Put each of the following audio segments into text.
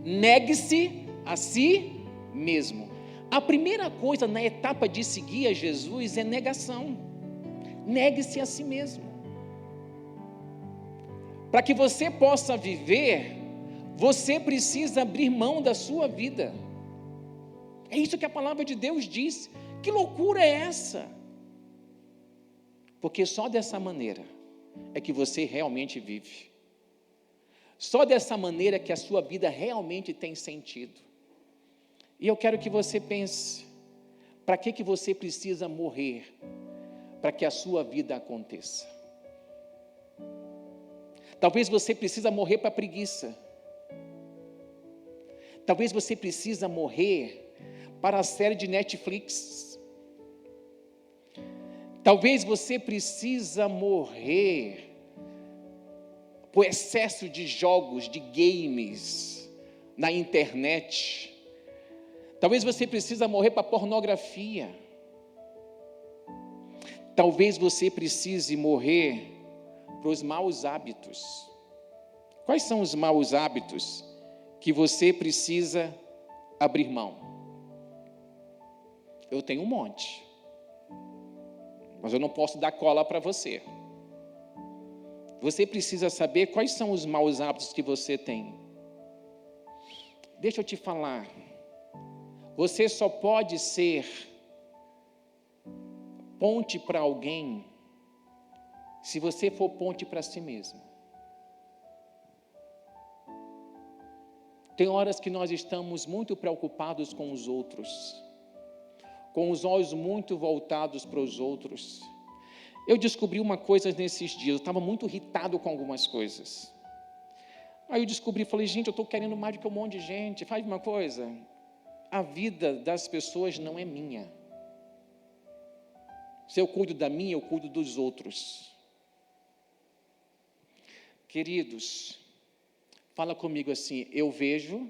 Negue-se a si mesmo. A primeira coisa na etapa de seguir a Jesus é negação. Negue-se a si mesmo. Para que você possa viver, você precisa abrir mão da sua vida. É isso que a palavra de Deus diz. Que loucura é essa? Porque só dessa maneira é que você realmente vive. Só dessa maneira que a sua vida realmente tem sentido. E eu quero que você pense, para que você precisa morrer para que a sua vida aconteça? Talvez você precisa morrer para a preguiça. Talvez você precisa morrer para a série de Netflix. Talvez você precisa morrer por excesso de jogos, de games na internet. Talvez você precisa morrer para pornografia. Talvez você precise morrer para os maus hábitos. Quais são os maus hábitos que você precisa abrir mão? Eu tenho um monte, mas eu não posso dar cola para você. Você precisa saber quais são os maus hábitos que você tem. Deixa eu te falar. Você só pode ser ponte para alguém se você for ponte para si mesmo. Tem horas que nós estamos muito preocupados com os outros, com os olhos muito voltados para os outros. Eu descobri uma coisa nesses dias, eu estava muito irritado com algumas coisas. Aí eu falei, gente, eu estou querendo mais do que um monte de gente. Faz uma coisa, a vida das pessoas não é minha. Se eu cuido da minha, eu cuido dos outros. Queridos, fala comigo assim, eu vejo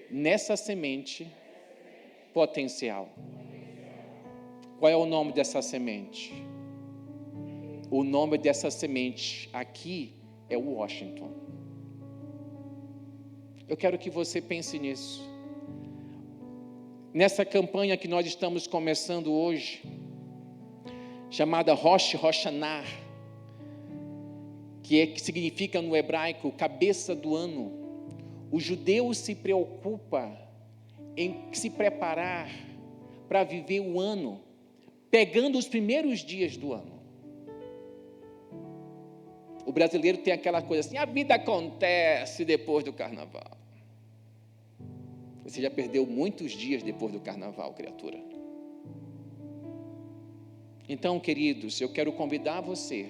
nessa semente potencial. Qual é o nome dessa semente? O nome dessa semente aqui é Washington. Eu quero que você pense nisso. Nessa campanha que nós estamos começando hoje, chamada Rosh Hashanah, que significa no hebraico cabeça do ano. O judeu se preocupa em se preparar para viver o ano, pegando os primeiros dias do ano. O brasileiro tem aquela coisa assim, a vida acontece depois do carnaval. Você já perdeu muitos dias depois do carnaval, criatura. Então, queridos, eu quero convidar você,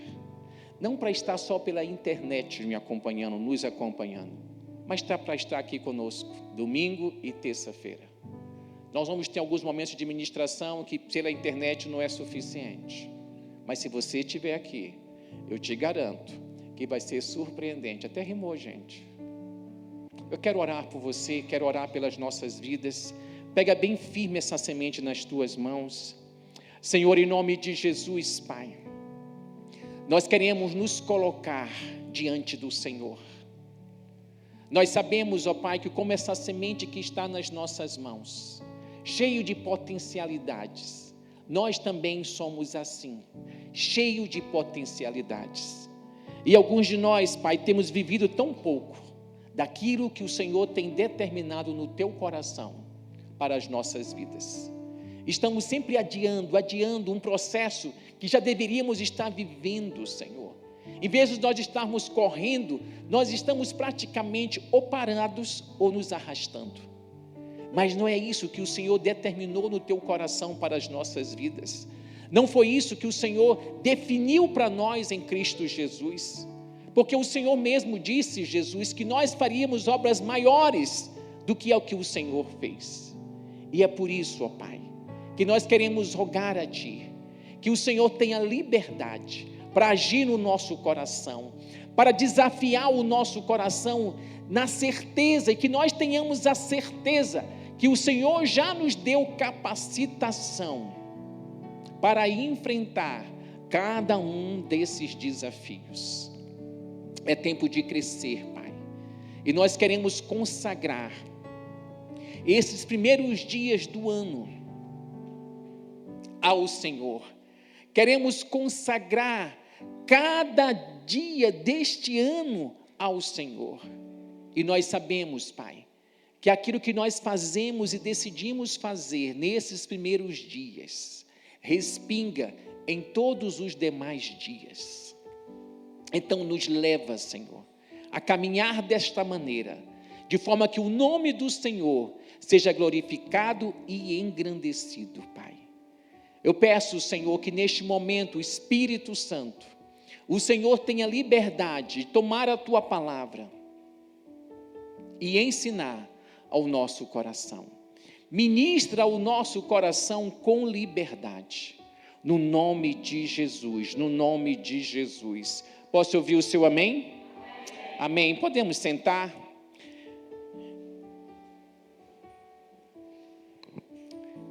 não para estar só pela internet me acompanhando, nos acompanhando, mas para estar aqui conosco, domingo e terça-feira. Nós vamos ter alguns momentos de ministração que pela internet não é suficiente, mas se você estiver aqui, eu te garanto que vai ser surpreendente. Até rimou, gente. Eu quero orar por você, quero orar pelas nossas vidas. Pega bem firme essa semente nas tuas mãos. Senhor, em nome de Jesus, Pai, nós queremos nos colocar diante do Senhor. Nós sabemos, ó Pai, que como essa semente que está nas nossas mãos, cheio de potencialidades, nós também somos assim, cheio de potencialidades. E alguns de nós, Pai, temos vivido tão pouco daquilo que o Senhor tem determinado no teu coração para as nossas vidas. Estamos sempre adiando um processo que já deveríamos estar vivendo, Senhor. Em vez de nós estarmos correndo, nós estamos praticamente ou parados ou nos arrastando. Mas não é isso que o Senhor determinou no teu coração para as nossas vidas. Não foi isso que o Senhor definiu para nós em Cristo Jesus. Porque o Senhor mesmo disse, Jesus, que nós faríamos obras maiores do que é o que o Senhor fez. E é por isso, ó Pai, que nós queremos rogar a Ti, que o Senhor tenha liberdade para agir no nosso coração, para desafiar o nosso coração na certeza, e que nós tenhamos a certeza que o Senhor já nos deu capacitação para enfrentar cada um desses desafios. É tempo de crescer, Pai. E nós queremos consagrar esses primeiros dias do ano ao Senhor. Queremos consagrar cada dia deste ano ao Senhor. E nós sabemos, Pai, que aquilo que nós fazemos e decidimos fazer nesses primeiros dias, respinga em todos os demais dias. Então nos leva, Senhor, a caminhar desta maneira, de forma que o nome do Senhor seja glorificado e engrandecido, Pai. Eu peço, Senhor, que neste momento o Espírito Santo, o Senhor tenha liberdade de tomar a Tua palavra e ensinar ao nosso coração. Ministra ao nosso coração com liberdade, no nome de Jesus, no nome de Jesus. Posso ouvir o seu amém? Amém. Podemos sentar?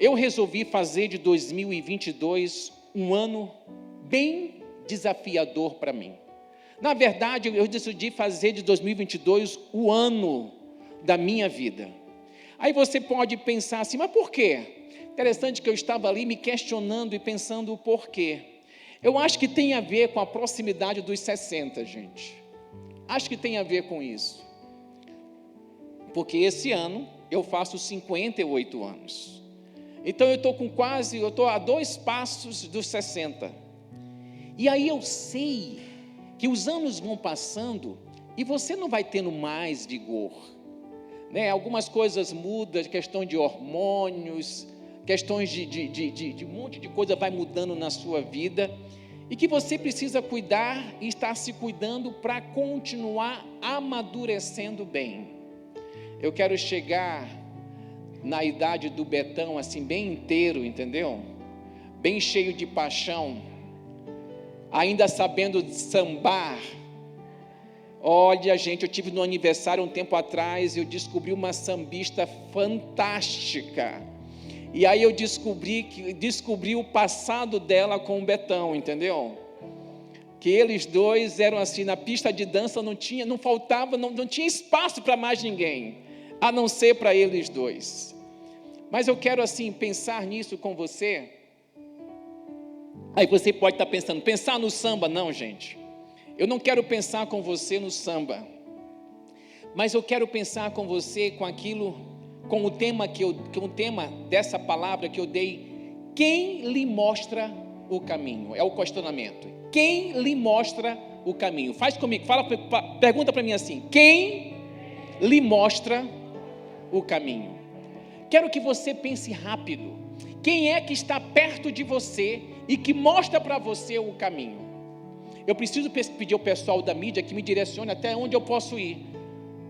Eu resolvi fazer de 2022 um ano bem desafiador para mim. Na verdade, eu decidi fazer de 2022 o ano da minha vida. Aí você pode pensar assim, mas por quê? Interessante que eu estava ali me questionando e pensando o porquê. Eu acho que tem a ver com a proximidade dos 60, gente. Acho que tem a ver com isso. Porque esse ano eu faço 58 anos. Então eu estou a 2 passos dos 60. E aí eu sei que os anos vão passando e você não vai tendo mais vigor, né? Algumas coisas mudam, questão de hormônios, questões de um monte de coisa vai mudando na sua vida, e que você precisa cuidar e estar se cuidando para continuar amadurecendo bem. Eu quero chegar na idade do Betão, assim, bem inteiro, entendeu? Bem cheio de paixão, ainda sabendo sambar. Olha, gente, eu tive no aniversário um tempo atrás, eu descobri uma sambista fantástica, e aí eu descobri o passado dela com o Betão, entendeu? Que eles dois eram assim, na pista de dança não tinha espaço para mais ninguém, a não ser para eles dois. Mas eu quero assim, pensar nisso com você. Aí você pode estar pensando, pensar no samba? Não, gente, eu não quero pensar com você no samba, mas eu quero pensar com você com o tema dessa palavra que eu dei. Quem lhe mostra o caminho? É o questionamento. Quem lhe mostra o caminho? Faz comigo, pergunta para mim assim: quem lhe mostra o caminho? Quero que você pense rápido. Quem é que está perto de você e que mostra para você o caminho? Eu preciso pedir ao pessoal da mídia que me direcione até onde eu posso ir,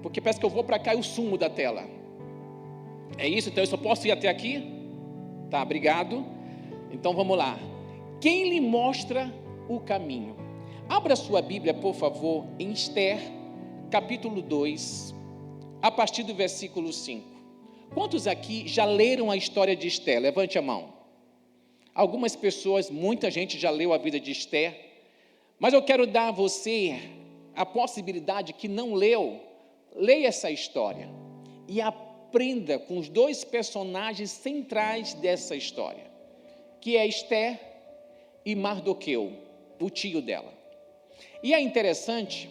porque parece que eu vou para cá e o sumo da tela. É isso? Então eu só posso ir até aqui? Tá, obrigado. Então vamos lá. Quem lhe mostra o caminho? Abra sua Bíblia, por favor, em Esther, capítulo 2, a partir do versículo 5. Quantos aqui já leram a história de Esther? Levante a mão. Algumas pessoas, muita gente já leu a vida de Esther, mas eu quero dar a você a possibilidade que não leu, leia essa história e aprenda com os 2 personagens centrais dessa história, que é Esther e Mardoqueu, o tio dela. E é interessante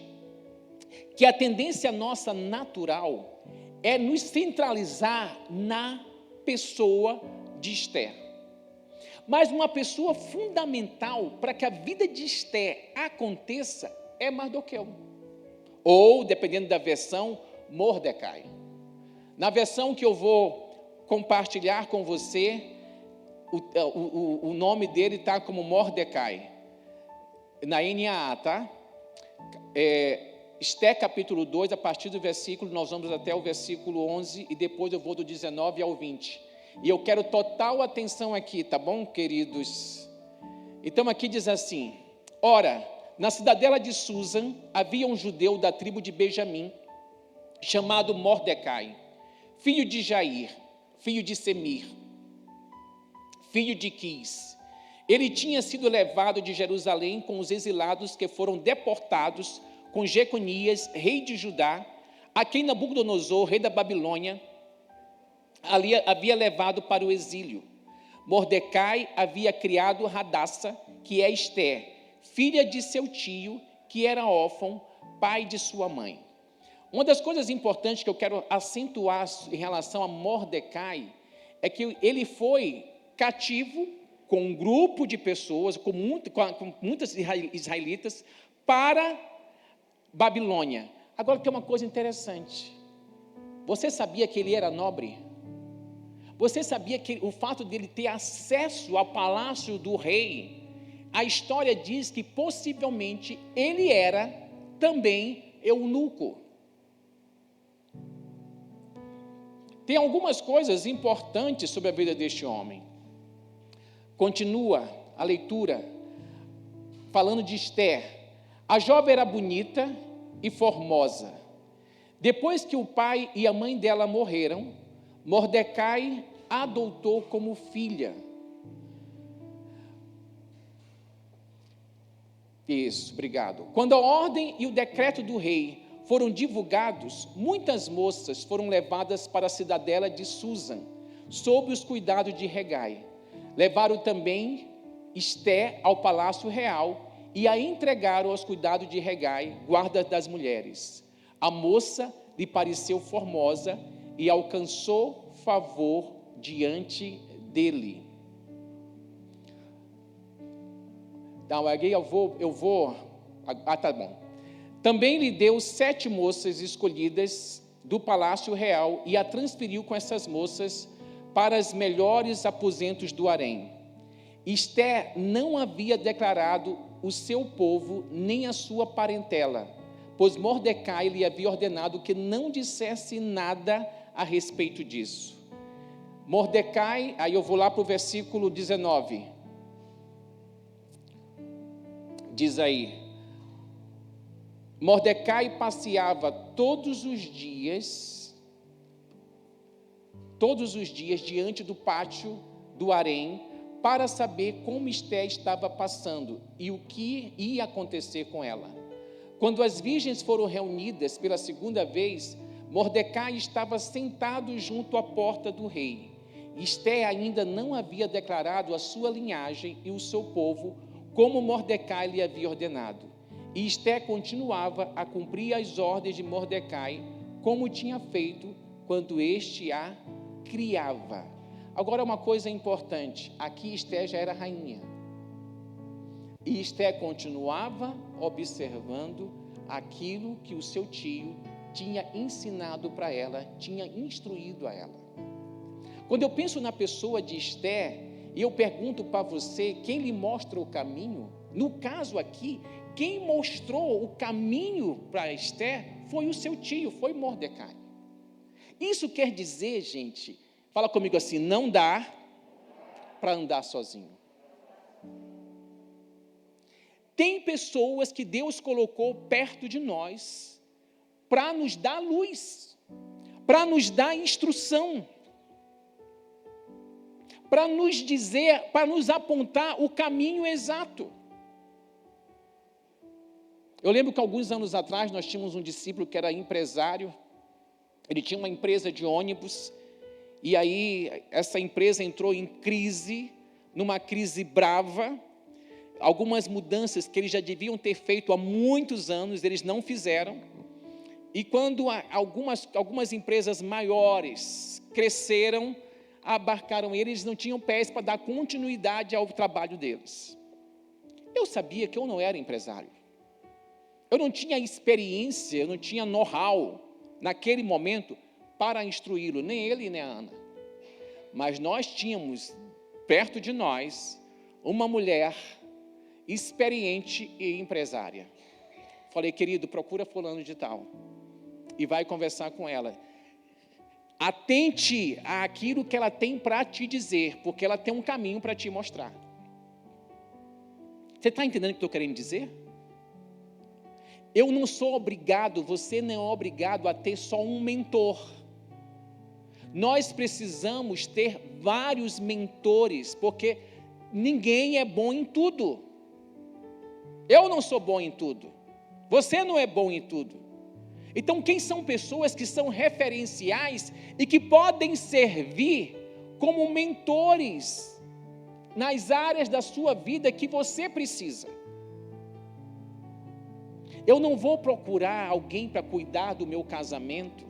que a tendência nossa natural é nos centralizar na pessoa de Esther. Mas uma pessoa fundamental para que a vida de Esther aconteça é Mardoqueu. Ou, dependendo da versão, Mordecai. Na versão que eu vou compartilhar com você, o nome dele está como Mordecai. Na NAA, tá? Esther capítulo 2, a partir do versículo, nós vamos até o versículo 11, e depois eu vou do 19 ao 20. E eu quero total atenção aqui, tá bom, queridos? Então aqui diz assim: ora, na cidadela de Susan, havia um judeu da tribo de Benjamim, chamado Mordecai, filho de Jair, filho de Semir, filho de Quis. Ele tinha sido levado de Jerusalém com os exilados que foram deportados com Jeconias, rei de Judá, a quem Nabucodonosor, rei da Babilônia, ali havia levado para o exílio. Mordecai havia criado Hadassa, que é Ester, filha de seu tio, que era órfão, pai de sua mãe. Uma das coisas importantes que eu quero acentuar em relação a Mordecai é que ele foi cativo com um grupo de pessoas, com muitas israelitas, para Babilônia. Agora tem uma coisa interessante. Você sabia que ele era nobre? Você sabia que o fato dele ter acesso ao palácio do rei, a história diz que possivelmente ele era também eunuco. Tem algumas coisas importantes sobre a vida deste homem. Continua a leitura, falando de Ester. A jovem era bonita e formosa. Depois que o pai e a mãe dela morreram, Mordecai a adotou como filha. Isso, obrigado. Quando a ordem e o decreto do rei foram divulgados, muitas moças foram levadas para a cidadela de Susan, sob os cuidados de Hegai. Levaram também Ester ao palácio real e a entregaram aos cuidados de Hegai, guarda das mulheres. A moça lhe pareceu formosa e alcançou favor diante dele. Então, tá bom. Também lhe deu 7 moças escolhidas do palácio real e a transferiu com essas moças para os melhores aposentos do harém. Ester não havia declarado o seu povo nem a sua parentela, pois Mordecai lhe havia ordenado que não dissesse nada a respeito disso. Mordecai, aí eu vou lá para o versículo 19, diz aí, Mordecai passeava todos os dias diante do pátio do harém, para saber como Ester estava passando e o que ia acontecer com ela. Quando as virgens foram reunidas pela segunda vez, Mordecai estava sentado junto à porta do rei. Ester ainda não havia declarado a sua linhagem e o seu povo, como Mordecai lhe havia ordenado. E Ester continuava a cumprir as ordens de Mordecai, como tinha feito quando este a criava. Agora, uma coisa importante, aqui Ester já era rainha, e Ester continuava observando aquilo que o seu tio tinha ensinado para ela, tinha instruído a ela. Quando eu penso na pessoa de Ester, e eu pergunto para você, quem lhe mostra o caminho? No caso aqui, quem mostrou o caminho para Ester foi o seu tio, foi Mordecai. Isso quer dizer, gente, fala comigo assim, não dá para andar sozinho. Tem pessoas que Deus colocou perto de nós para nos dar luz, para nos dar instrução, para nos dizer, para nos apontar o caminho exato. Eu lembro que alguns anos atrás nós tínhamos um discípulo que era empresário, ele tinha uma empresa de ônibus, e aí essa empresa entrou em crise, numa crise brava, algumas mudanças que eles já deviam ter feito há muitos anos, eles não fizeram, e quando algumas empresas maiores cresceram, abarcaram eles não tinham pés para dar continuidade ao trabalho deles. Eu sabia que eu não era empresário, eu não tinha experiência, eu não tinha know-how, naquele momento, para instruí-lo, nem ele nem a Ana. Mas nós tínhamos, perto de nós, uma mulher experiente e empresária. Falei, querido, procura fulano de tal, e vai conversar com ela. Atente àquilo que ela tem para te dizer, porque ela tem um caminho para te mostrar. Você está entendendo o que eu estou querendo dizer? Eu não sou obrigado, você não é obrigado a ter só um mentor. Nós precisamos ter vários mentores, porque ninguém é bom em tudo. Eu não sou bom em tudo. Você não é bom em tudo. Então, quem são pessoas que são referenciais e que podem servir como mentores nas áreas da sua vida que você precisa? Eu não vou procurar alguém para cuidar do meu casamento,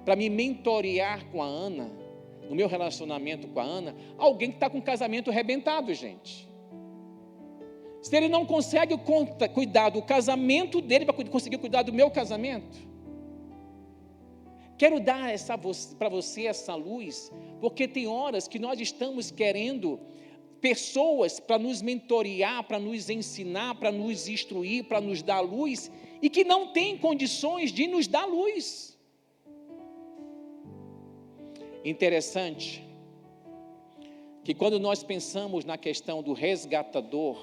para me mentorear com a Ana, no meu relacionamento com a Ana, alguém que está com o casamento arrebentado, gente. Se ele não consegue cuidar do casamento dele, para conseguir cuidar do meu casamento. Quero dar para você essa luz, porque tem horas que nós estamos querendo pessoas para nos mentorear, para nos ensinar, para nos instruir, para nos dar luz, e que não tem condições de nos dar luz. Interessante que quando nós pensamos na questão do resgatador,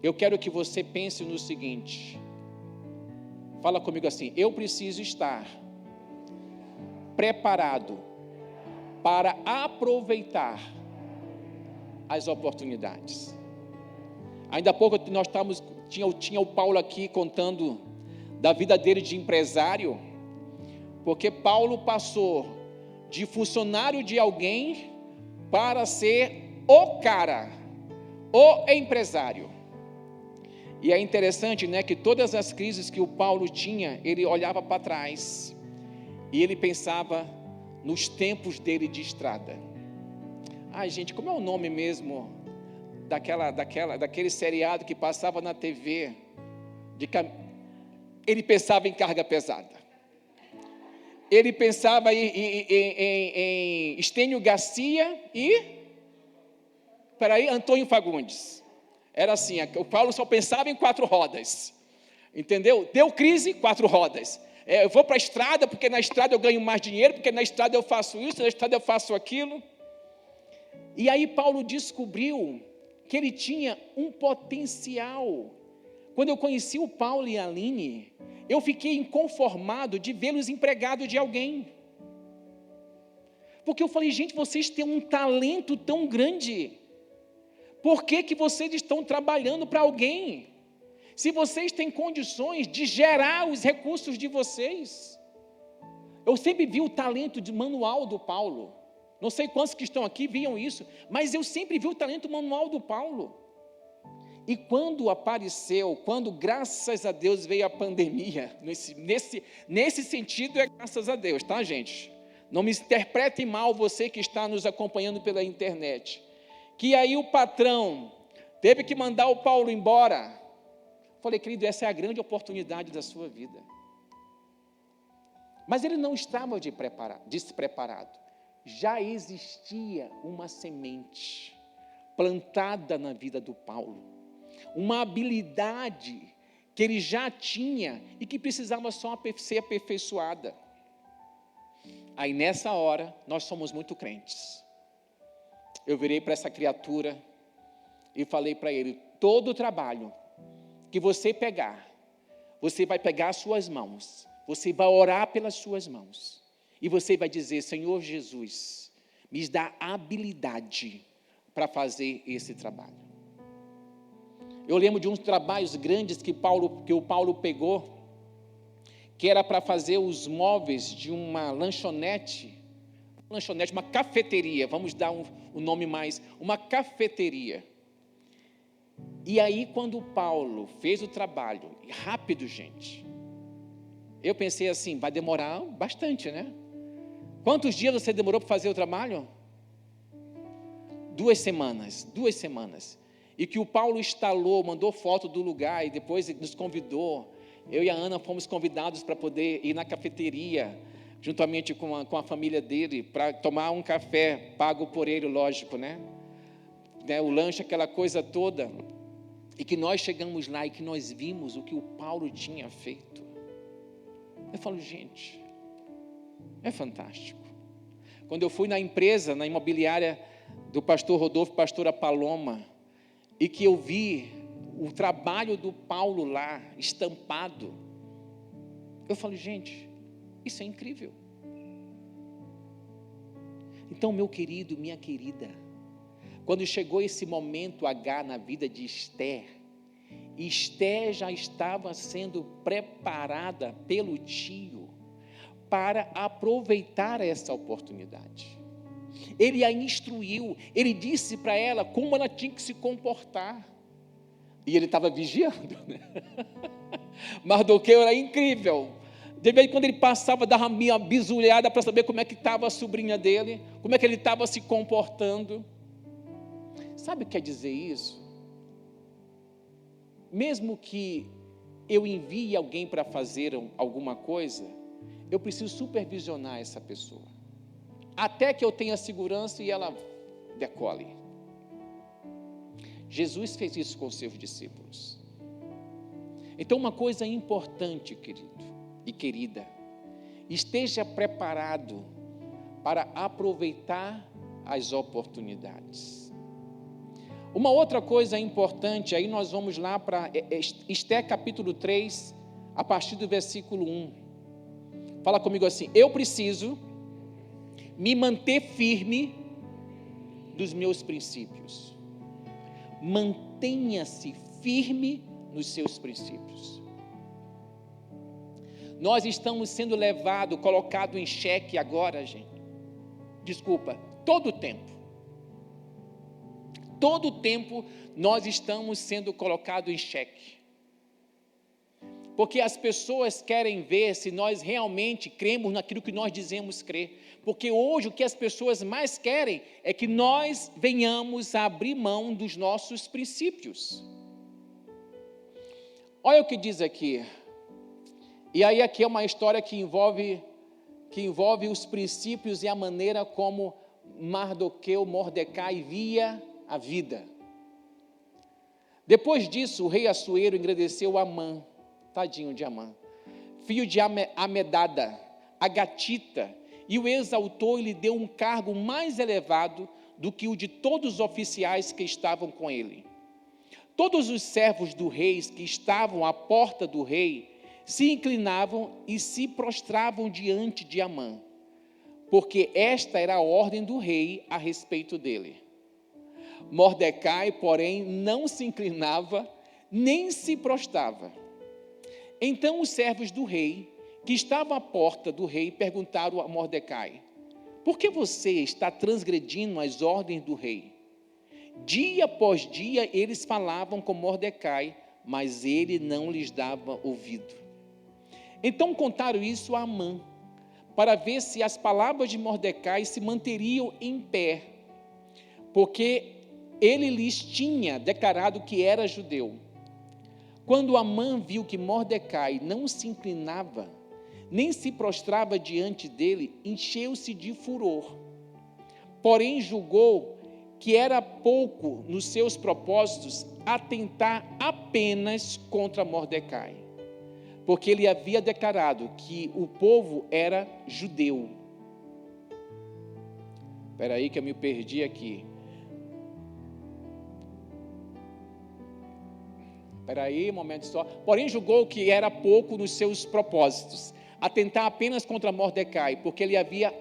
eu quero que você pense no seguinte, fala comigo assim: eu preciso estar preparado para aproveitar as oportunidades. Ainda há pouco nós tinha o Paulo aqui contando da vida dele de empresário, porque Paulo passou de funcionário de alguém para ser o cara, o empresário. E é interessante, né, que todas as crises que o Paulo tinha, ele olhava para trás e ele pensava nos tempos dele de estrada. Ai, gente, como é o nome mesmo daquele seriado que passava na TV? Ele pensava em carga pesada. Ele pensava em Estênio Garcia e Antônio Fagundes. Era assim, o Paulo só pensava em 4 rodas. Entendeu? Deu crise, 4 rodas. Eu vou para a estrada, porque na estrada eu ganho mais dinheiro, porque na estrada eu faço isso, na estrada eu faço aquilo. E aí Paulo descobriu que ele tinha um potencial. Quando eu conheci o Paulo e a Aline, eu fiquei inconformado de vê-los empregados de alguém. Porque eu falei, gente, vocês têm um talento tão grande. Por que vocês estão trabalhando para alguém? Se vocês têm condições de gerar os recursos de vocês. Eu sempre vi o talento de manual do Paulo. Não sei quantos que estão aqui viam isso, mas eu sempre vi o talento manual do Paulo. E quando graças a Deus veio a pandemia, nesse sentido é graças a Deus, tá, gente? Não me interpretem mal você que está nos acompanhando pela internet. Que aí o patrão teve que mandar o Paulo embora. Falei, querido, essa é a grande oportunidade da sua vida. Mas ele não estava despreparado. Já existia uma semente plantada na vida do Paulo. Uma habilidade que ele já tinha e que precisava só ser aperfeiçoada. Aí nessa hora, nós somos muito crentes. Eu virei para essa criatura e falei para ele, todo o trabalho que você pegar, você vai pegar as suas mãos, você vai orar pelas suas mãos, e você vai dizer, Senhor Jesus, me dá habilidade para fazer esse trabalho. Eu lembro de uns trabalhos grandes que o Paulo pegou, que era para fazer os móveis de uma lanchonete, uma cafeteria, vamos dar um nome mais, uma cafeteria. E aí, quando o Paulo fez o trabalho, rápido, gente, eu pensei assim, vai demorar bastante, né? Quantos dias você demorou para fazer o trabalho? 2 semanas. E que o Paulo instalou, mandou foto do lugar e depois nos convidou. Eu e a Ana fomos convidados para poder ir na cafeteria, juntamente com a família dele, para tomar um café, pago por ele, lógico, né? O lanche, aquela coisa toda. E que nós chegamos lá e que nós vimos o que o Paulo tinha feito. Eu falo, gente, é fantástico. Quando eu fui na empresa, na imobiliária do pastor Rodolfo, pastora Paloma, e que eu vi o trabalho do Paulo lá, estampado, eu falo, gente, isso é incrível. Então, meu querido, minha querida, quando chegou esse momento H na vida de Esther, Esté já estava sendo preparada pelo tio para aproveitar essa oportunidade. Ele a instruiu, ele disse para ela como ela tinha que se comportar. E ele estava vigiando, né? Mardoqueu era incrível. De vez em quando ele passava, dava uma bisulhada para saber como é que estava a sobrinha dele, como é que ele estava se comportando. Sabe o que quer dizer isso? Mesmo que eu envie alguém para fazer alguma coisa, eu preciso supervisionar essa pessoa, até que eu tenha segurança e ela decole. Jesus fez isso com os seus discípulos. Então, uma coisa importante, querido e querida, esteja preparado para aproveitar as oportunidades. Uma outra coisa importante, aí nós vamos lá para Esté capítulo 3, a partir do versículo 1. Fala comigo assim: eu preciso me manter firme dos meus princípios. Mantenha-se firme nos seus princípios. Nós estamos sendo levados, colocados em xeque agora, gente. Desculpa, todo o tempo. Todo o tempo nós estamos sendo colocados em xeque. Porque as pessoas querem ver se nós realmente cremos naquilo que nós dizemos crer. Porque hoje o que as pessoas mais querem é que nós venhamos a abrir mão dos nossos princípios. Olha o que diz aqui. E aí aqui é uma história que envolve os princípios e a maneira como Mordecai via a vida. Depois disso, o rei Assuero engrandeceu Amã, tadinho de Amã, filho de Amedada, a gatita, e o exaltou e lhe deu um cargo mais elevado do que o de todos os oficiais que estavam com ele. Todos os servos do rei que estavam à porta do rei se inclinavam e se prostravam diante de Amã, porque esta era a ordem do rei a respeito dele. Mordecai, porém, não se inclinava, nem se prostrava. Então os servos do rei, que estavam à porta do rei, perguntaram a Mordecai: por que você está transgredindo as ordens do rei? Dia após dia eles falavam com Mordecai, mas ele não lhes dava ouvido. Então contaram isso a Amã, para ver se as palavras de Mordecai se manteriam em pé, porque ele lhes tinha declarado que era judeu. Quando Amã viu que Mordecai não se inclinava, nem se prostrava diante dele, encheu-se de furor. Porém julgou que era pouco nos seus propósitos atentar apenas contra Mordecai, porque ele havia declarado que o povo era judeu. Espera aí que eu me perdi aqui. Espera aí, um momento só. Porém julgou que era pouco nos seus propósitos atentar apenas contra Mordecai, porque ele havia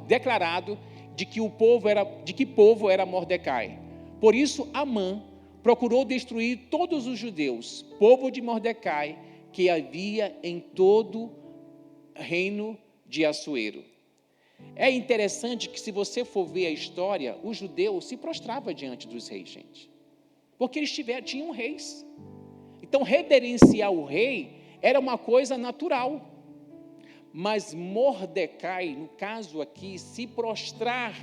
declarado de que povo era Mordecai. Por isso Amã procurou destruir todos os judeus, povo de Mordecai, que havia em todo o reino de Assuero. É interessante que, se você for ver a história, os judeus se prostravam diante dos reis, gente, porque eles tinham reis. Então reverenciar o rei era uma coisa natural. Mas Mordecai, no caso aqui, se prostrar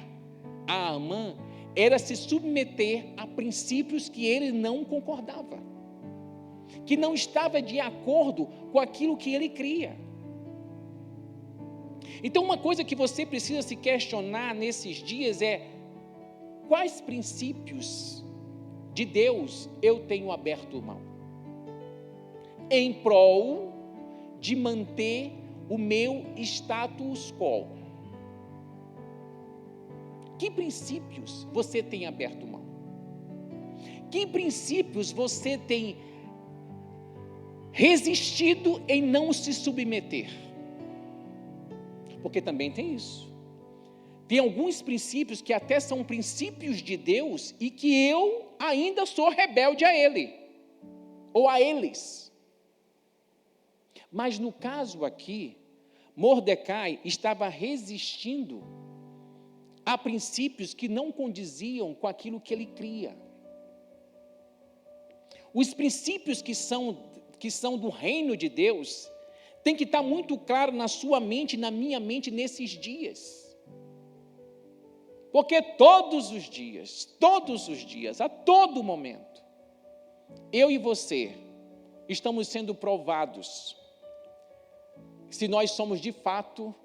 a Amã, era se submeter a princípios que ele não concordava, que não estava de acordo com aquilo que ele cria. Então, uma coisa que você precisa se questionar nesses dias é: quais princípios de Deus eu tenho aberto mão, em prol de manter o meu status quo? Que princípios você tem aberto mão? Que princípios você tem resistido em não se submeter? Porque também tem isso. Tem alguns princípios que até são princípios de Deus e que eu ainda sou rebelde a Ele. ou a eles. Mas no caso aqui, Mordecai estava resistindo a princípios que não condiziam com aquilo que ele cria. Os princípios que são do reino de Deus tem que estar muito claro na sua mente e na minha mente nesses dias. Porque todos os dias, a todo momento, eu e você estamos sendo provados se nós somos de fato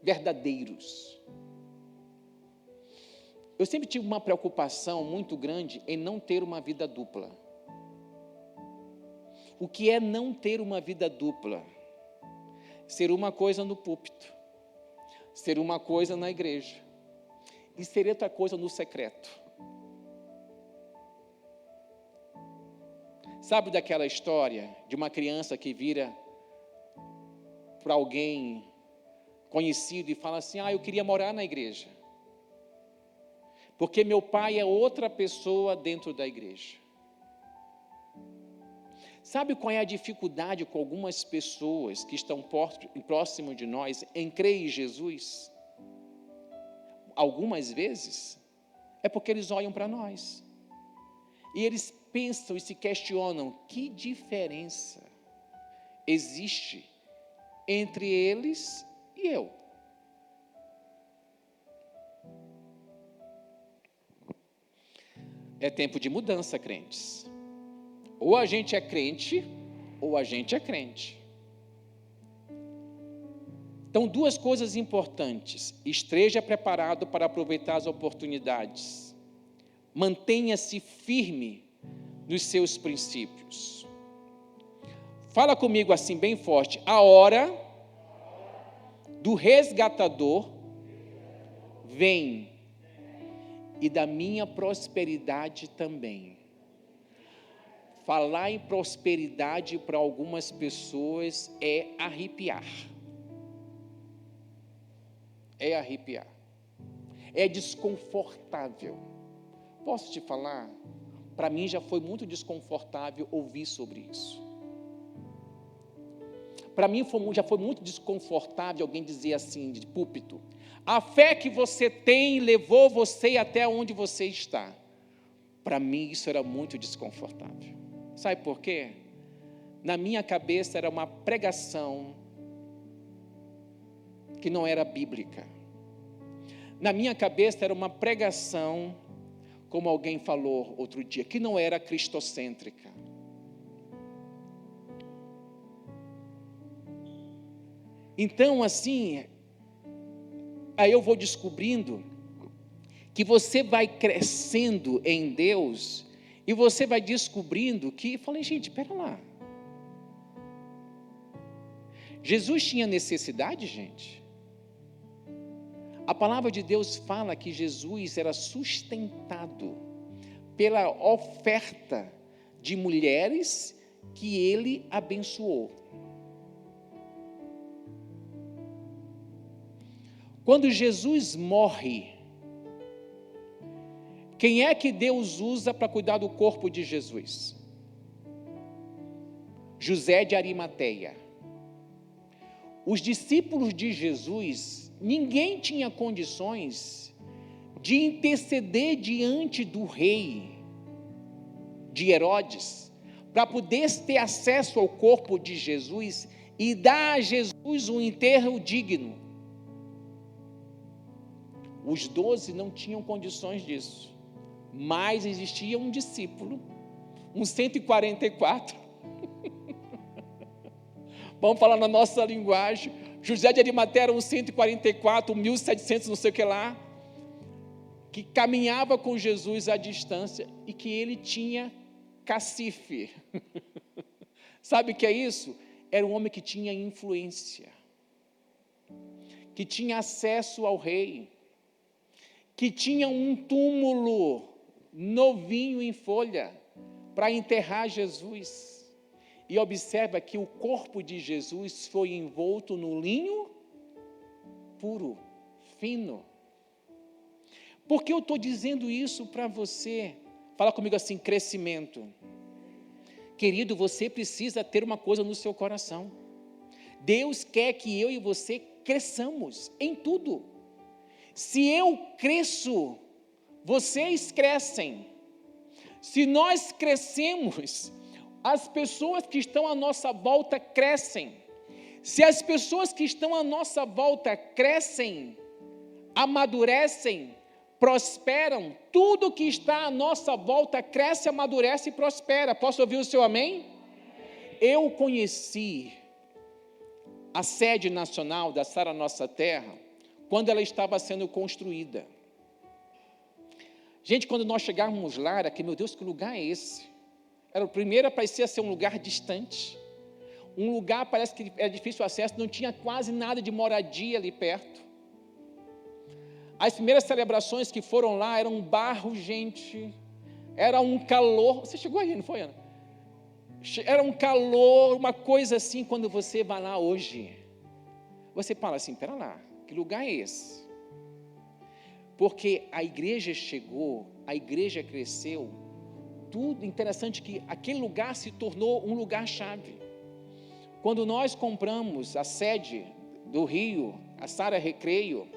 verdadeiros. Eu sempre tive uma preocupação muito grande em não ter uma vida dupla. O que é não ter uma vida dupla? Ser uma coisa no púlpito, ser uma coisa na igreja e ser outra coisa no secreto. Sabe daquela história de uma criança que vira para alguém conhecido e fala assim: eu queria morar na igreja, porque meu pai é outra pessoa dentro da igreja. Sabe qual é a dificuldade com algumas pessoas que estão próximo de nós em crer em Jesus? Algumas vezes é porque eles olham para nós e eles pensam e se questionam: que diferença existe entre eles e eu? É tempo de mudança, crentes. Ou a gente é crente, ou a gente é crente. Então, duas coisas importantes: esteja preparado para aproveitar as oportunidades. Mantenha-se firme nos seus princípios. Fala comigo assim bem forte: a hora do resgatador vem, e da minha prosperidade também. Falar em prosperidade para algumas pessoas é arrepiar. É arrepiar. É desconfortável. Posso te falar? Para mim já foi muito desconfortável ouvir sobre isso. Para mim já foi muito desconfortável alguém dizer assim, de púlpito: a fé que você tem levou você até onde você está. Para mim isso era muito desconfortável. Sabe por quê? Na minha cabeça era uma pregação que não era bíblica. Na minha cabeça era uma pregação, como alguém falou outro dia, que não era cristocêntrica. Então, assim, aí eu vou descobrindo que você vai crescendo em Deus e você vai descobrindo que, falei, gente, espera lá. Jesus tinha necessidade, gente? A palavra de Deus fala que Jesus era sustentado pela oferta de mulheres que ele abençoou. Quando Jesus morre, quem é que Deus usa para cuidar do corpo de Jesus? José de Arimateia. Os discípulos de Jesus, ninguém tinha condições de interceder diante do rei de Herodes, para poder ter acesso ao corpo de Jesus e dar a Jesus um enterro digno. Os 12 não tinham condições disso, mas existia um discípulo, um 144, vamos falar na nossa linguagem, José de Arimateia era um 144, 1700 não sei o que lá, que caminhava com Jesus à distância e que ele tinha cacife. Sabe o que é isso? Era um homem que tinha influência, que tinha acesso ao rei, que tinha um túmulo novinho em folha para enterrar Jesus. E observa que o corpo de Jesus foi envolto no linho puro, fino. Por que eu estou dizendo isso para você? Fala comigo assim: crescimento. Querido, você precisa ter uma coisa no seu coração. Deus quer que eu e você cresçamos em tudo. Se eu cresço, vocês crescem. Se nós crescemos, as pessoas que estão à nossa volta crescem. Se as pessoas que estão à nossa volta crescem, amadurecem, prosperam, tudo que está à nossa volta cresce, amadurece e prospera. Posso ouvir o seu amém? Eu conheci a sede nacional da Sara Nossa Terra quando ela estava sendo construída. Gente, quando nós chegávamos lá, era que, meu Deus, que lugar é esse? Era o primeiro, parecia ser um lugar distante, um lugar parece que era difícil acesso, não tinha quase nada de moradia ali perto. As primeiras celebrações que foram lá eram um barro, gente, era um calor. Você chegou aí, não foi, Ana? Era um calor, uma coisa assim. Quando você vai lá hoje, você fala assim, pera lá, que lugar é esse? Porque a igreja chegou, a igreja cresceu, tudo interessante que aquele lugar se tornou um lugar-chave. Quando nós compramos a sede do Rio, a Sara Recreio,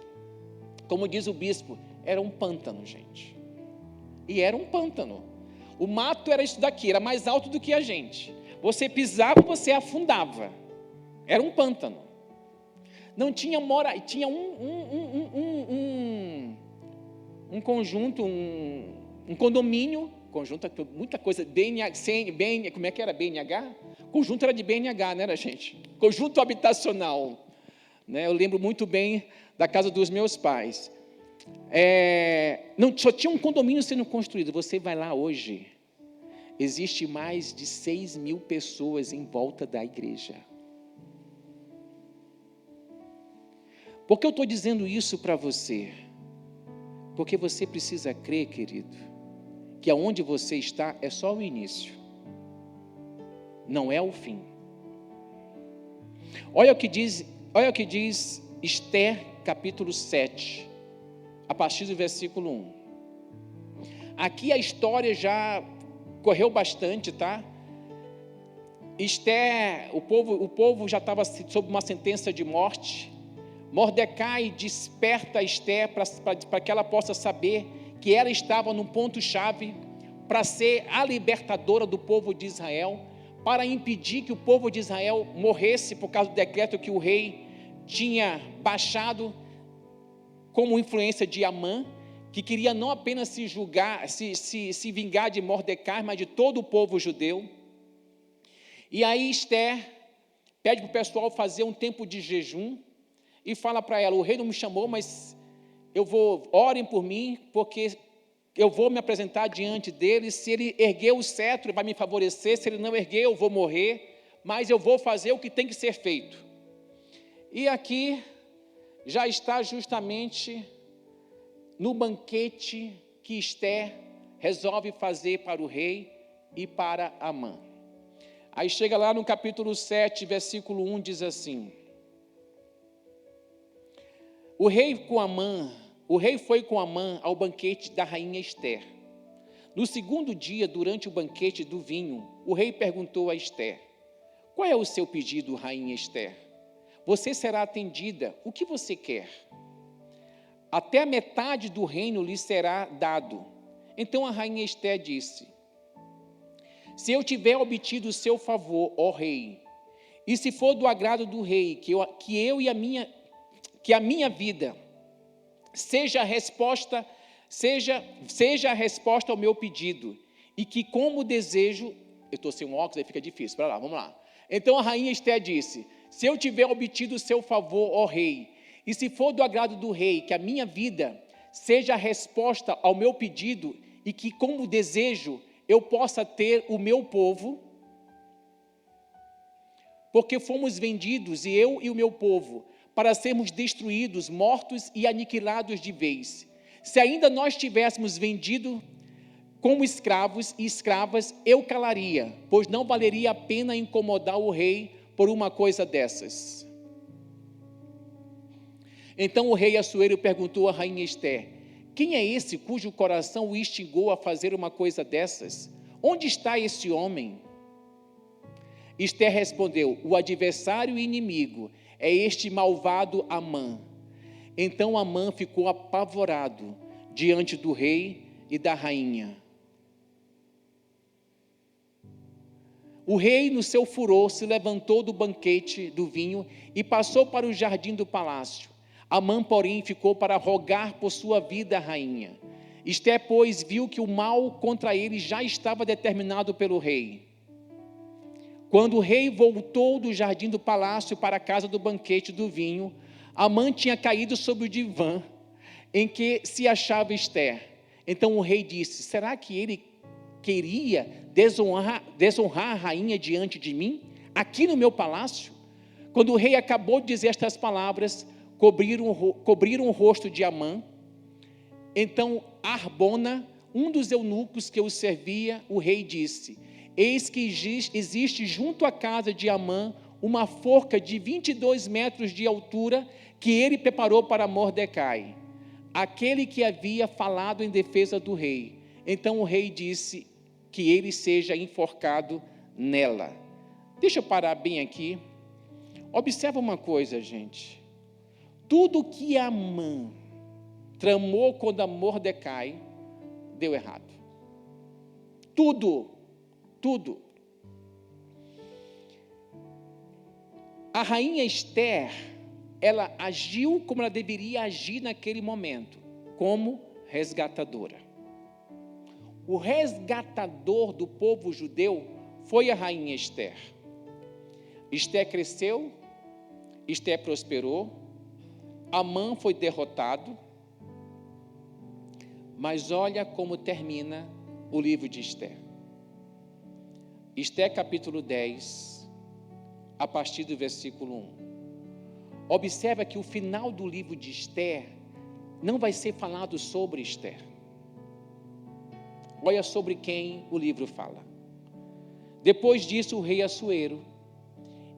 como diz o bispo, era um pântano, gente. E era um pântano. O mato era isso daqui, era mais alto do que a gente. Você pisava, você afundava. Era um pântano. Não tinha tinha um conjunto, um condomínio, conjunto, muita coisa, como é que era? BNH? Conjunto era de BNH, não era, gente? Conjunto habitacional. Né? Eu lembro muito bem da casa dos meus pais. Não, só tinha um condomínio sendo construído. Você vai lá hoje, existe mais de 6.000 pessoas em volta da igreja. Por que eu estou dizendo isso para você? Porque você precisa crer, querido, que aonde você está é só o início, não é o fim. Olha o que diz Esther, capítulo 7, a partir do versículo 1. Aqui a história já correu bastante, tá? Esther, o povo já estava sob uma sentença de morte. Mordecai desperta Esther para que ela possa saber que ela estava num ponto-chave para ser a libertadora do povo de Israel, para impedir que o povo de Israel morresse por causa do decreto que o rei tinha baixado como influência de Amã, que queria não apenas se vingar de Mordecai, mas de todo o povo judeu. E aí Esther pede para o pessoal fazer um tempo de jejum e fala para ela, o rei não me chamou, mas orem por mim, porque eu vou me apresentar diante dele, se ele erguer o cetro, ele vai me favorecer, se ele não erguer, eu vou morrer, mas eu vou fazer o que tem que ser feito. E aqui já está justamente no banquete que Esther resolve fazer para o rei e para Amã. Aí chega lá no capítulo 7, versículo 1, diz assim: O rei foi com Amã ao banquete da rainha Esther. No segundo dia, durante o banquete do vinho, o rei perguntou a Esther: Qual é o seu pedido, rainha Esther? Você será atendida. O que você quer? Até a metade do reino lhe será dado. Então a rainha Esther disse: Se eu tiver obtido o seu favor, ó rei, e se for do agrado do rei, que a minha vida seja a resposta ao meu pedido, e que como desejo, eu estou sem um óculos, aí fica difícil, para lá, vamos lá. Então a rainha Esther disse: se eu tiver obtido o seu favor, ó rei, e se for do agrado do rei, que a minha vida seja a resposta ao meu pedido, e que como desejo, eu possa ter o meu povo, porque fomos vendidos, e eu e o meu povo, para sermos destruídos, mortos e aniquilados de vez. Se ainda nós tivéssemos vendido como escravos e escravas, eu calaria, pois não valeria a pena incomodar o rei por uma coisa dessas. Então o rei Assuero perguntou à rainha Esther: Quem é esse cujo coração o instigou a fazer uma coisa dessas? Onde está esse homem? Ester respondeu: o adversário e inimigo é este malvado Amã. Então Amã ficou apavorado diante do rei e da rainha. O rei, no seu furor, se levantou do banquete do vinho e passou para o jardim do palácio. Amã, porém, ficou para rogar por sua vida à rainha. Ester, pois, viu que o mal contra ele já estava determinado pelo rei. Quando o rei voltou do jardim do palácio para a casa do banquete do vinho, Amã tinha caído sobre o divã em que se achava Ester. Então o rei disse: será que ele queria desonrar a rainha diante de mim, aqui no meu palácio? Quando o rei acabou de dizer estas palavras, cobriram o rosto de Amã. Então Arbona, um dos eunucos que o servia, o rei disse: eis que existe junto à casa de Amã uma forca de 22 metros de altura, que ele preparou para Mordecai, aquele que havia falado em defesa do rei. Então o rei disse que ele seja enforcado nela. Deixa eu parar bem aqui. Observa uma coisa, gente. Tudo que Amã tramou contra Mordecai deu errado. Tudo. A rainha Ester, ela agiu como ela deveria agir naquele momento, como resgatadora. O resgatador do povo judeu foi a rainha Ester. Ester cresceu, Ester prosperou, Amã foi derrotado, mas olha como termina o livro de Ester. Ester capítulo 10, a partir do versículo 1. Observa que o final do livro de Ester não vai ser falado sobre Ester. Olha sobre quem o livro fala. Depois disso, o rei Assuero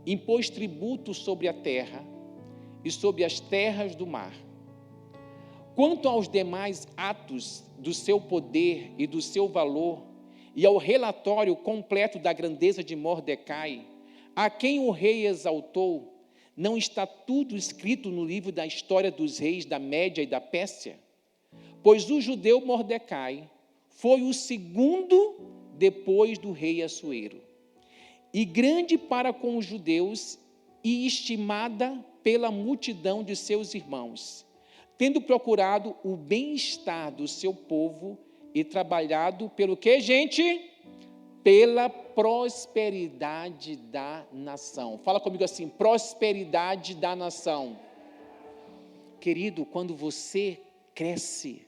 impôs tributo sobre a terra e sobre as terras do mar. Quanto aos demais atos do seu poder e do seu valor, e ao relatório completo da grandeza de Mordecai, a quem o rei exaltou, não está tudo escrito no livro da história dos reis da Média e da Pérsia? Pois o judeu Mordecai foi o segundo depois do rei Assuero, e grande para com os judeus e estimada pela multidão de seus irmãos, tendo procurado o bem-estar do seu povo e trabalhado pelo que, gente? Pela prosperidade da nação. Fala comigo assim: prosperidade da nação. Querido, quando você cresce,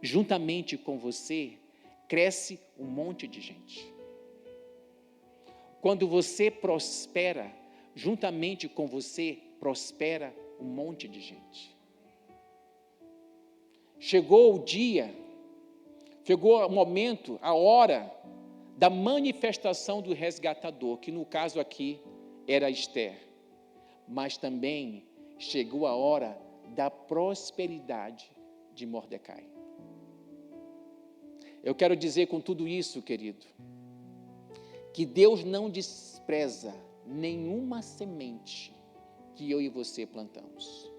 juntamente com você, cresce um monte de gente. Quando você prospera, juntamente com você, prospera um monte de gente. Chegou o dia, chegou o momento, a hora da manifestação do resgatador, que no caso aqui era Ester, mas também chegou a hora da prosperidade de Mordecai. Eu quero dizer com tudo isso, querido, que Deus não despreza nenhuma semente que eu e você plantamos.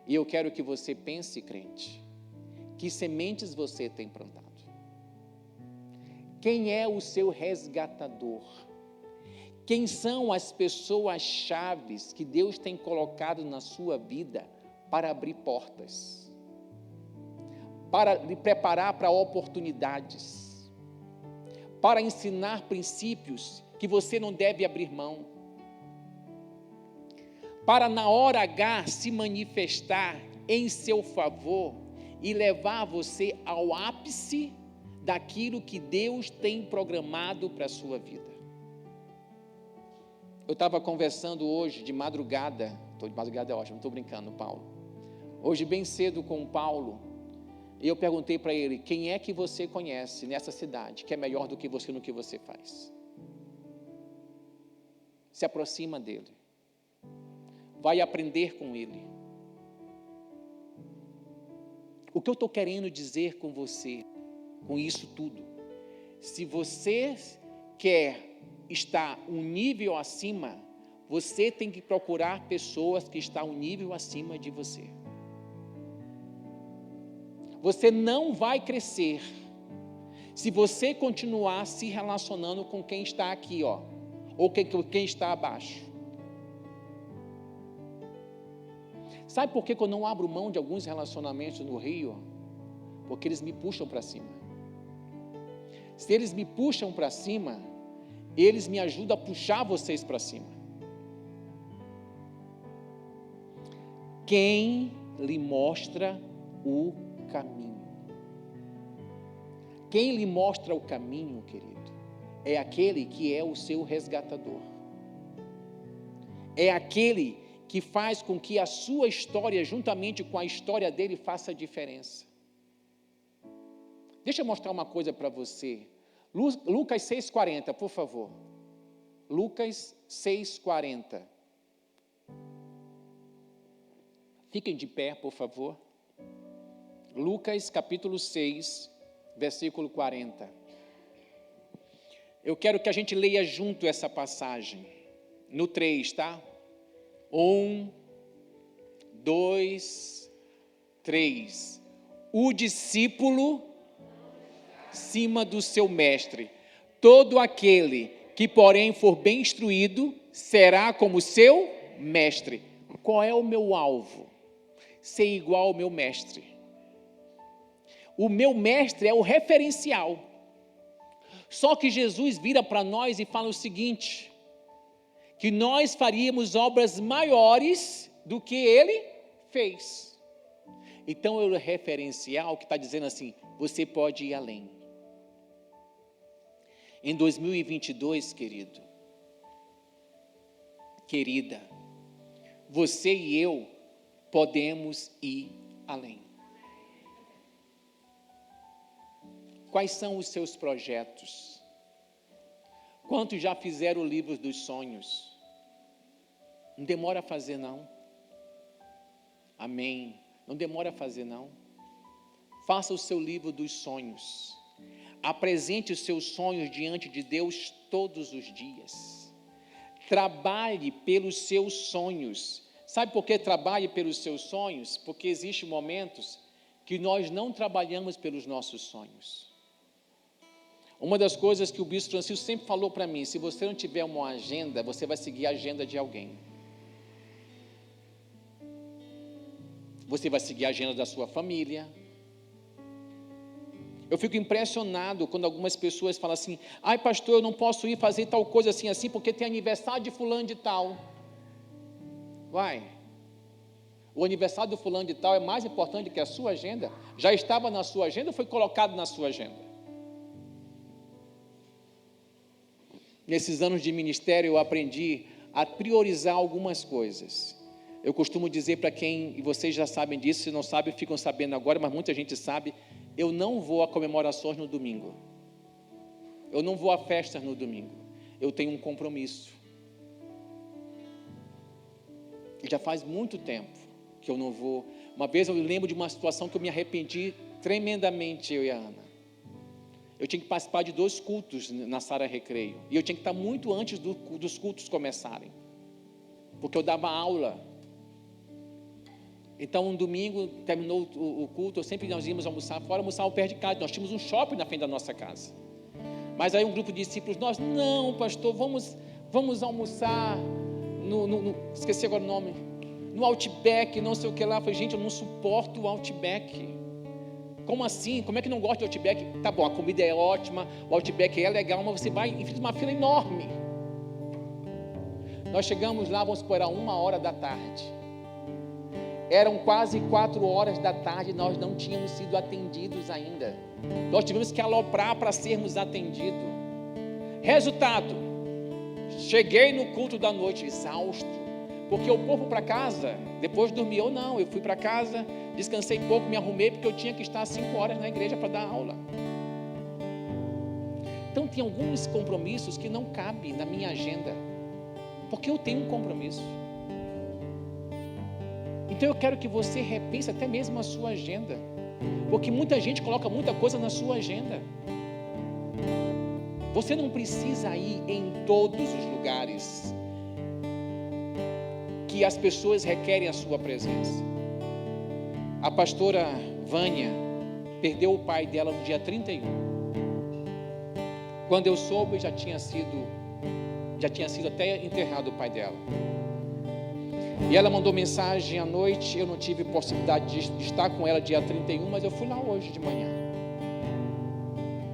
E eu quero que você pense, crente, que sementes você tem plantado? Quem é o seu resgatador? Quem são as pessoas-chaves que Deus tem colocado na sua vida para abrir portas, para lhe preparar para oportunidades, para ensinar princípios que você não deve abrir mão, para na hora H se manifestar em seu favor e levar você ao ápice daquilo que Deus tem programado para a sua vida. Eu estava conversando hoje de madrugada, de madrugada é ótimo, não estou brincando, Paulo. Hoje bem cedo com o Paulo, e eu perguntei para ele: quem é que você conhece nessa cidade que é melhor do que você no que você faz? Se aproxima dele, vai aprender com ele. O que eu estou querendo dizer com você, com isso tudo, Se você quer estar um nível acima, você tem que procurar pessoas que estão um nível acima de você. Você não vai crescer se você continuar se relacionando com quem está aqui, ó, ou quem está abaixo. Sabe por que eu não abro mão de alguns relacionamentos no Rio? Porque eles me puxam para cima. Se eles me puxam para cima, eles me ajudam a puxar vocês para cima. Quem lhe mostra o caminho? Quem lhe mostra o caminho, querido, é aquele que é o seu resgatador. É aquele que faz com que a sua história, juntamente com a história dele, faça diferença. Deixa eu mostrar uma coisa para você. Lucas 6,40, por favor. Lucas 6,40. Fiquem de pé, por favor. Lucas capítulo 6, versículo 40. Eu quero que a gente leia junto essa passagem. No 3, tá? 1, 2, 3. O discípulo acima do seu mestre. Todo aquele que, porém, for bem instruído, será como seu mestre. Qual é o meu alvo? Ser igual ao meu mestre. O meu mestre é o referencial. Só que Jesus vira para nós e fala o seguinte: que nós faríamos obras maiores do que ele fez. Então é o referencial que está dizendo assim: você pode ir além. Em 2022, querido, querida, você e eu podemos ir além. Quais são os seus projetos? Quantos já fizeram o livro dos sonhos? Não demora a fazer, não. Amém. Não demora a fazer, não. Faça o seu livro dos sonhos. Apresente os seus sonhos diante de Deus todos os dias. Trabalhe pelos seus sonhos. Sabe por que trabalhe pelos seus sonhos? Porque existem momentos que nós não trabalhamos pelos nossos sonhos. Uma das coisas que o bispo Francisco sempre falou para mim: se você não tiver uma agenda, você vai seguir a agenda de alguém. Você vai seguir a agenda da sua família. Eu fico impressionado quando algumas pessoas falam assim: ai pastor, eu não posso ir fazer tal coisa assim, assim, porque tem aniversário de fulano de tal. Vai. O aniversário do fulano de tal é mais importante que a sua agenda? Já estava na sua agenda ou foi colocado na sua agenda? Nesses anos de ministério eu aprendi a priorizar algumas coisas. Eu costumo dizer para quem, e vocês já sabem disso, se não sabem, ficam sabendo agora, mas muita gente sabe: eu não vou a comemorações no domingo. Eu não vou a festas no domingo. Eu tenho um compromisso. E já faz muito tempo que eu não vou. Uma vez eu lembro de uma situação que eu me arrependi tremendamente, eu e a Ana. Eu tinha que participar de 2 cultos na Sara Recreio. E eu tinha que estar muito antes dos cultos começarem. Porque eu dava aula. Então, um domingo, terminou o culto, nós íamos almoçar fora, almoçar perto de casa. Nós tínhamos um shopping na frente da nossa casa. Mas aí um grupo de discípulos, nós, não, pastor, vamos almoçar esqueci agora o nome, no Outback, não sei o que lá. Eu falei: gente, eu não suporto o Outback. Como assim? Como é que não gosta do Outback? Tá bom, a comida é ótima, o Outback é legal, mas você vai e fica uma fila enorme. Nós chegamos lá, vamos supor, a 1h da tarde. Eram quase 4h da tarde e nós não tínhamos sido atendidos ainda. Nós tivemos que aloprar para sermos atendidos. Resultado, cheguei no culto da noite exausto, porque o povo para casa, depois dormi. Eu não, eu fui para casa, descansei pouco, me arrumei, porque eu tinha que estar 5 horas na igreja para dar aula. Então tem alguns compromissos que não cabem na minha agenda, porque eu tenho um compromisso. Então eu quero que você repense até mesmo a sua agenda, porque muita gente coloca muita coisa na sua agenda. Você não precisa ir em todos os lugares que as pessoas requerem a sua presença. A pastora Vânia perdeu o pai dela no dia 31. Quando eu soube, já tinha sido até enterrado o pai dela. E ela mandou mensagem à noite. Eu não tive possibilidade de estar com ela dia 31, mas eu fui lá hoje de manhã.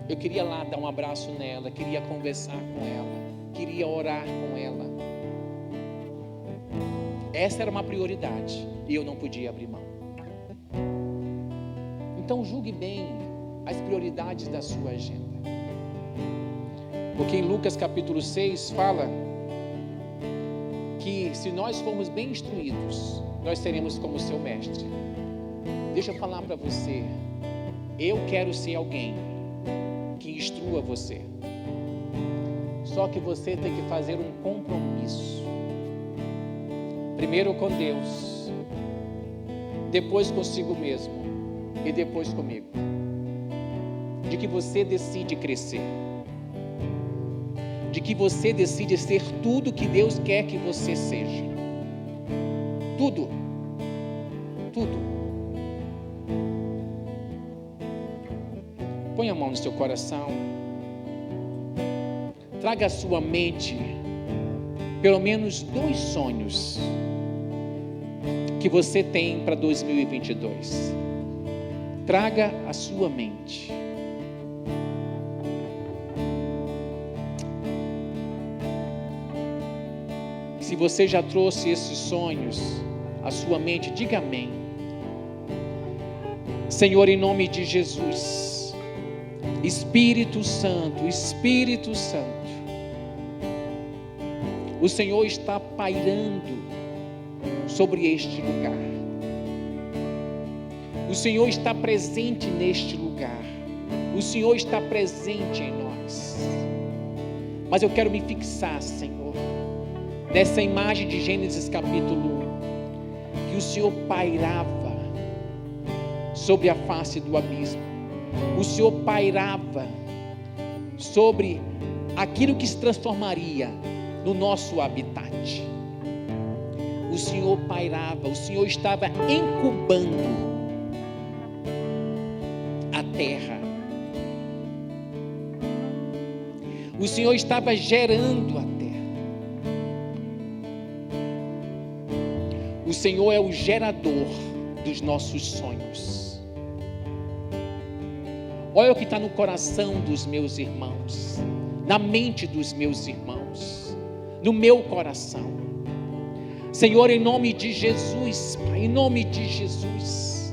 Eu queria lá dar um abraço nela, queria conversar com ela, queria orar com ela. Essa era uma prioridade e eu não podia abrir mão. Então julgue bem as prioridades da sua agenda. Porque em Lucas capítulo 6 fala que se nós formos bem instruídos, nós seremos como o seu mestre. Deixa eu falar para você, eu quero ser alguém que instrua você. Só que você tem que fazer um compromisso. Primeiro com Deus, depois consigo mesmo e depois comigo. De que você decide crescer. De que você decide ser tudo que Deus quer que você seja. Tudo. Tudo. Põe a mão no seu coração. Traga à sua mente pelo menos 2 sonhos que você tem para 2022. Traga à sua mente. Se você já trouxe esses sonhos à sua mente, diga amém. Senhor, em nome de Jesus, Espírito Santo, Espírito Santo, o Senhor está pairando sobre este lugar. O Senhor está presente neste lugar. O Senhor está presente em nós. Mas eu quero me fixar, Senhor, nessa imagem de Gênesis capítulo 1, que o Senhor pairava sobre a face do abismo. O Senhor pairava sobre aquilo que se transformaria no nosso habitat. O Senhor pairava, o Senhor estava incubando a terra. O Senhor estava gerando a terra. O Senhor é o gerador dos nossos sonhos. Olha o que está no coração dos meus irmãos, na mente dos meus irmãos, no meu coração. Senhor, em nome de Jesus, Pai, em nome de Jesus,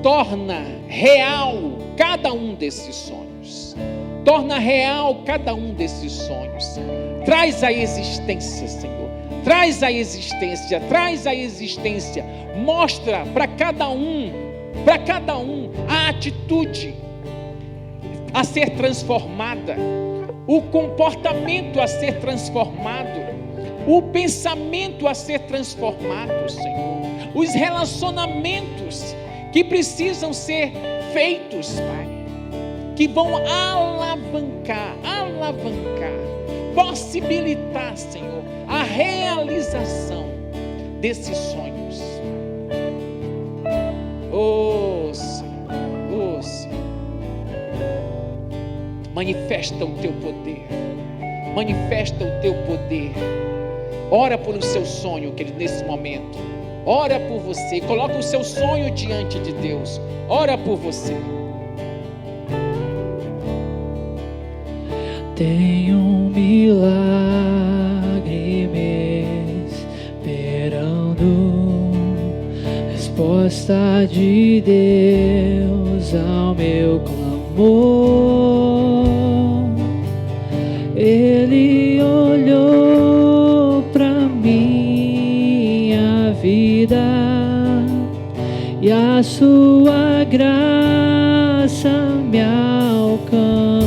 torna real cada um desses sonhos. Torna real cada um desses sonhos. Traz a existência, Senhor. Traz a existência, traz a existência. Mostra para cada um a atitude a ser transformada, o comportamento a ser transformado, o pensamento a ser transformado, Senhor. Os relacionamentos que precisam ser feitos, Pai, que vão alavancar, possibilitar, Senhor, a realização desses sonhos. Oh, Senhor, oh, Senhor. Manifesta o teu poder, manifesta o teu poder. Ora por o seu sonho, querido, nesse momento. Ora por você, coloca o seu sonho diante de Deus. Ora por você. Tem um milagre me esperando, resposta de Deus ao meu clamor. Ele olhou pra minha vida e a sua graça me alcançou.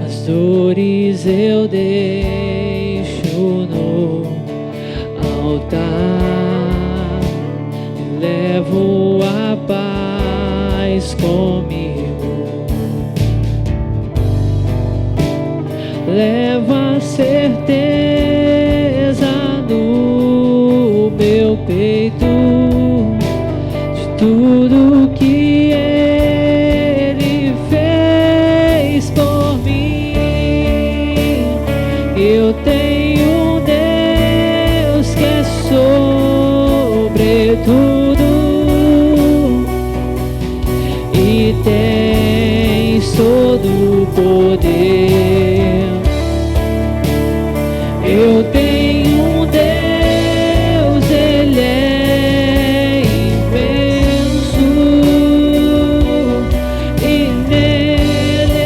As dores eu deixo no altar e levo a paz comigo. levo a certeza no meu peito de tudo que Ele fez por mim. Eu tenho um Deus que é sobretudo e tem todo o poder. Eu tenho um Deus, Ele é imenso e nele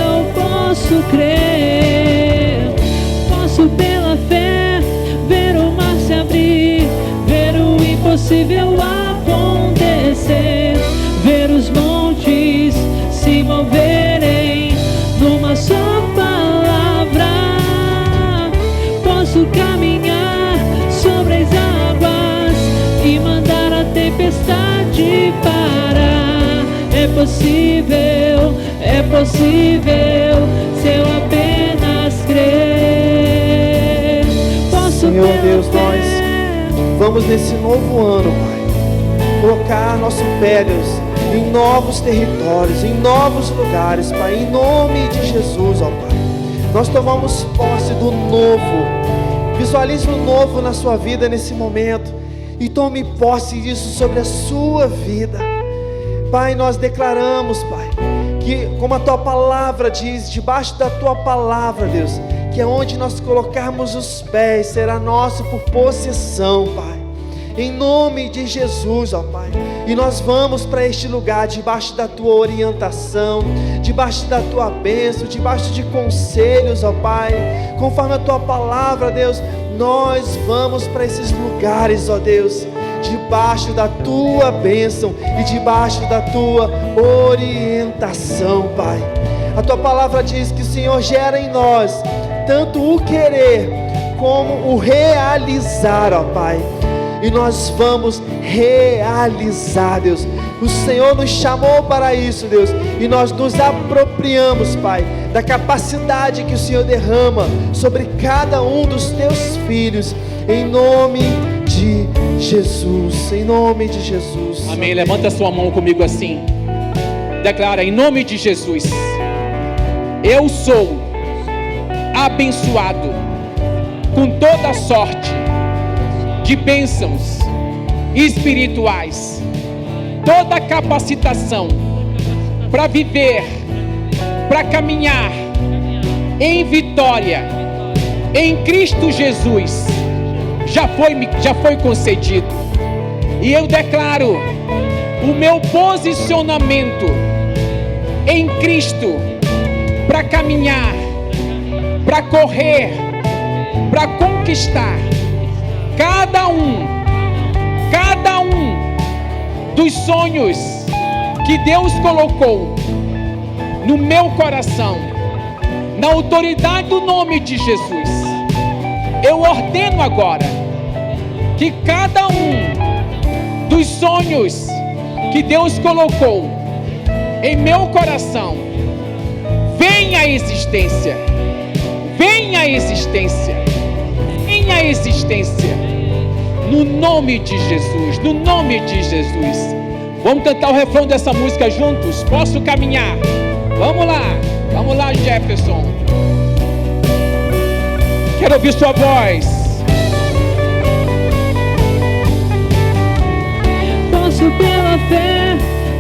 eu posso crer. Posso pela fé ver o mar se abrir, ver o impossível acontecer, ver os montes se moverem numa só palavra. Posso caminhar sobre as águas e mandar a tempestade parar. É possível se eu apenas crer. Posso, Senhor Deus, fé. nós vamos nesse novo ano, Pai, colocar nosso pé, Deus, em novos territórios, em novos lugares, Pai, em nome de Jesus, ó Pai. Nós tomamos posse do novo. Visualize o novo na sua vida nesse momento e tome posse disso sobre a sua vida. Pai, nós declaramos, Pai, que como a Tua palavra diz, debaixo da Tua palavra, Deus, que é onde nós colocarmos os pés, será nosso por possessão, Pai. Em nome de Jesus, ó Pai. E nós vamos para este lugar, debaixo da Tua orientação, debaixo da Tua bênção, debaixo de conselhos, ó Pai. Conforme a Tua palavra, Deus, nós vamos para esses lugares, ó Deus, debaixo da Tua bênção e debaixo da Tua orientação, Pai. A Tua palavra diz que o Senhor gera em nós tanto o querer como o realizar, ó Pai. E nós vamos realizar, Deus. O Senhor nos chamou para isso, Deus. E nós nos apropriamos, Pai, da capacidade que o Senhor derrama sobre cada um dos Teus filhos. Em nome de Jesus. Em nome de Jesus. Amém. Levanta a sua mão comigo assim. Declara: em nome de Jesus, eu sou abençoado com toda a sorte de bênçãos espirituais, toda a capacitação para viver, para caminhar em vitória em Cristo Jesus já foi concedido. E eu declaro o meu posicionamento em Cristo para caminhar, para correr, para conquistar cada um dos sonhos que Deus colocou no meu coração. Na autoridade do nome de Jesus, eu ordeno agora que cada um dos sonhos que Deus colocou em meu coração venha à existência, venha à existência, venha à existência, no nome de Jesus, no nome de Jesus. Vamos cantar o refrão dessa música juntos? Posso caminhar? Vamos lá, Jefferson. Quero ouvir sua voz. Posso pela fé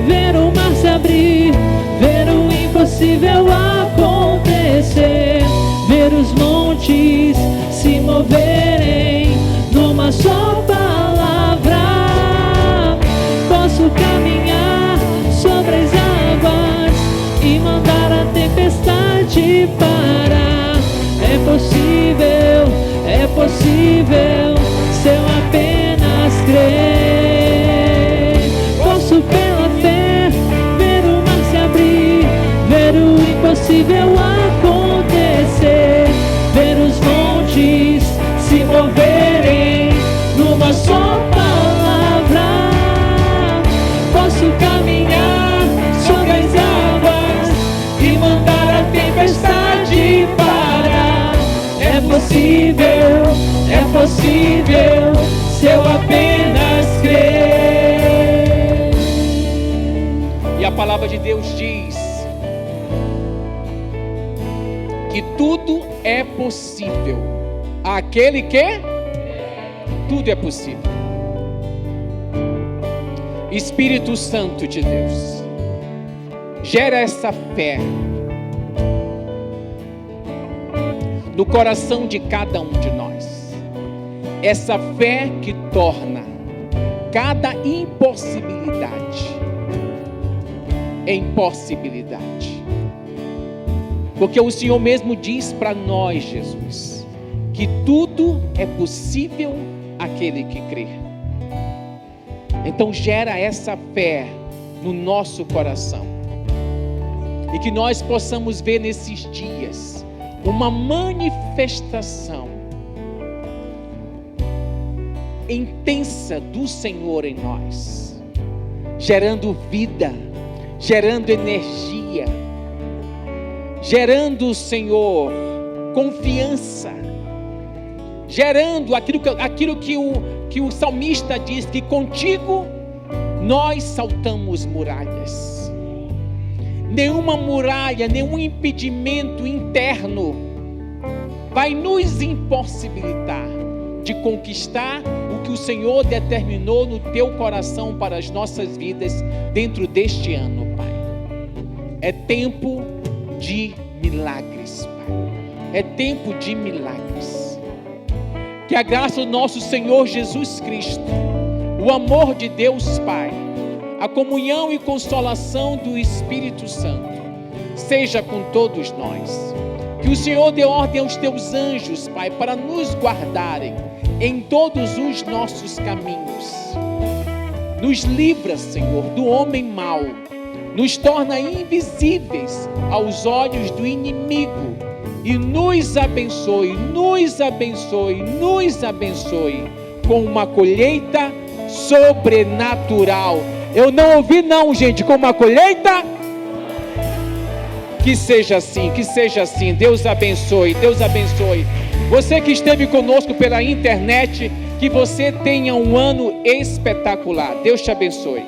ver o mar se abrir, ver o impossível acontecer, ver os montes se moverem numa só palavra. Posso caminhar sobre as águas e mandar a tempestade parar. É possível se eu apenas crer. Posso pela fé ver o mar se abrir, ver o impossível acontecer, ver os montes se moverem numa só palavra. Posso caminhar sobre as águas e mandar a tempestade parar. possível se eu apenas crer. E a palavra de Deus diz que tudo é possível àquele que tudo é possível. Espírito Santo de Deus, gera essa fé no coração de cada um de nós, essa fé que torna cada impossibilidade em possibilidade, porque o Senhor mesmo diz para nós, Jesus, que tudo é possível àquele que crê. Então gera essa fé no nosso coração, e que nós possamos ver nesses dias uma manifestação intensa do Senhor em nós, gerando vida, gerando energia, gerando, Senhor, confiança, gerando aquilo que o salmista diz, que contigo nós saltamos muralhas. Nenhuma muralha, nenhum impedimento interno vai nos impossibilitar de conquistar o que o Senhor determinou no teu coração para as nossas vidas dentro deste ano, Pai. É tempo de milagres, Pai. É tempo de milagres. Que a graça do nosso Senhor Jesus Cristo, o amor de Deus Pai, a comunhão e consolação do Espírito Santo seja com todos nós. Que o Senhor dê ordem aos teus anjos, Pai, para nos guardarem em todos os nossos caminhos. Nos livra, Senhor, do homem mau, nos torna invisíveis aos olhos do inimigo e nos abençoe, nos abençoe, nos abençoe com uma colheita sobrenatural. Eu não ouvi não, gente, com uma colheita. Que seja assim, que seja assim. Deus abençoe, Deus abençoe. Você que esteve conosco pela internet, que você tenha um ano espetacular. Deus te abençoe.